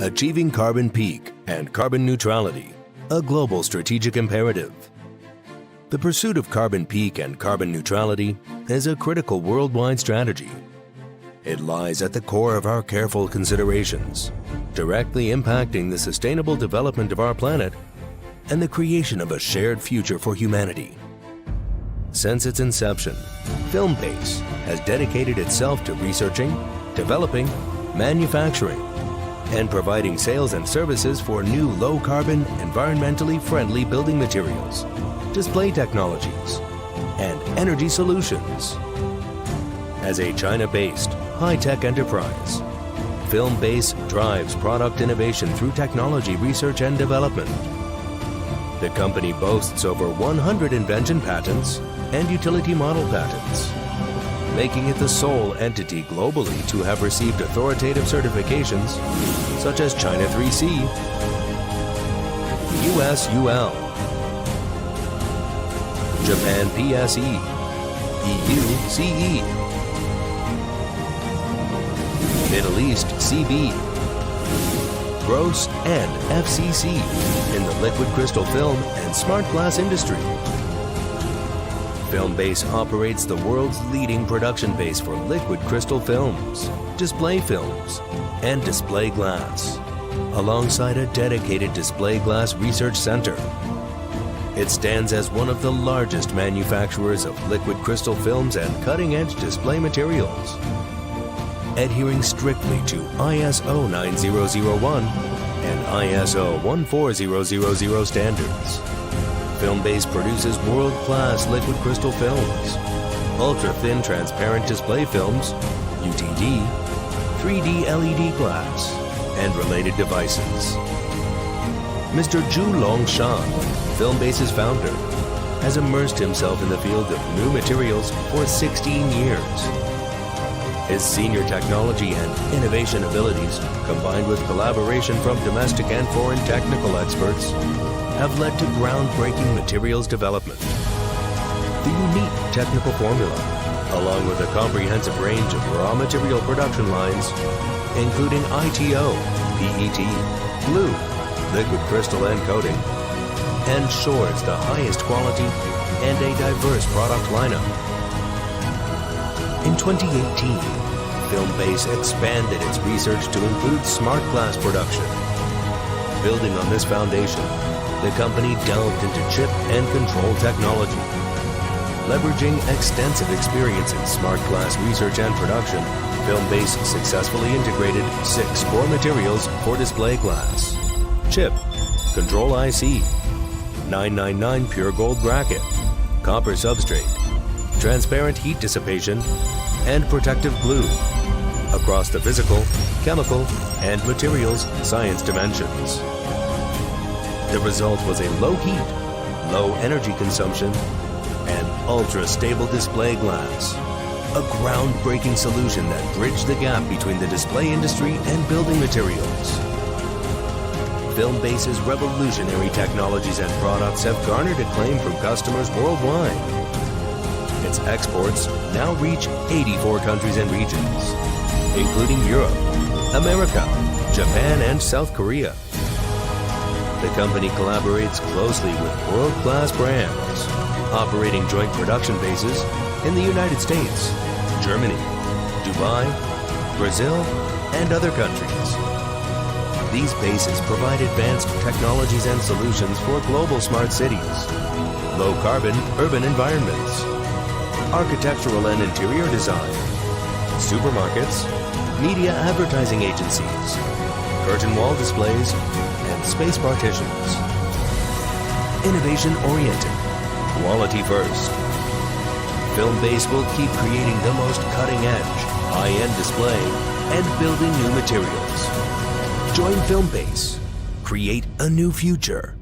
Achieving carbon peak and carbon neutrality, a global strategic imperative. The pursuit of carbon peak and carbon neutrality is a critical worldwide strategy. It lies at the core of our careful considerations, directly impacting the sustainable development of our planet and the creation of a shared future for humanity. Since its inception, Filmbase has dedicated itself to researching, developing, manufacturing, and providing sales and services for new low-carbon, environmentally friendly building materials, display technologies, and energy solutions. As a China-based, high-tech enterprise, Filmbase drives product innovation through technology research and development. The company boasts over 100 invention patents and utility model patents, making it the sole entity globally to have received authoritative certifications such as China 3C, US UL, Japan PSE, EU CE, Middle East CB, Gross and FCC in the liquid crystal film and smart glass industry. Filmbase operates the world's leading production base for liquid crystal films, display films, and display glass, alongside a dedicated display glass research center. It stands as one of the largest manufacturers of liquid crystal films and cutting-edge display materials, adhering strictly to ISO 9001 and ISO 14000 standards. Filmbase produces world-class liquid crystal films, ultra-thin transparent display films, UTD, 3D LED glass, and related devices. Mr. Zhu Longshan, Filmbase's founder, has immersed himself in the field of new materials for 16 years. His senior technology and innovation abilities, combined with collaboration from domestic and foreign technical experts, have led to groundbreaking materials development. The unique technical formula, along with a comprehensive range of raw material production lines, including ITO, PET, glue, liquid crystal and coating, ensures the highest quality and a diverse product lineup. In 2018, Filmbase expanded its research to include smart glass production. Building on this foundation, the company delved into chip and control technology. Leveraging extensive experience in smart glass research and production, Filmbase successfully integrated 6 core materials for display glass: chip, control IC, 999 pure gold bracket, copper substrate, transparent heat dissipation, and protective glue across the physical, chemical, and materials science dimensions. The result was a low heat, low energy consumption, and ultra-stable display glass, a groundbreaking solution that bridged the gap between the display industry and building materials. Filmbase's revolutionary technologies and products have garnered acclaim from customers worldwide. Its exports now reach 84 countries and regions, including Europe, America, Japan, and South Korea. The company collaborates closely with world-class brands, operating joint production bases in the United States, Germany, Dubai, Brazil, and other countries. These bases provide advanced technologies and solutions for global smart cities, low-carbon urban environments, architectural and interior design, supermarkets, media advertising agencies, curtain wall displays, and space partitions. Innovation-oriented, quality first. Filmbase will keep creating the most cutting-edge, high-end display and building new materials. Join Filmbase. Create a new future.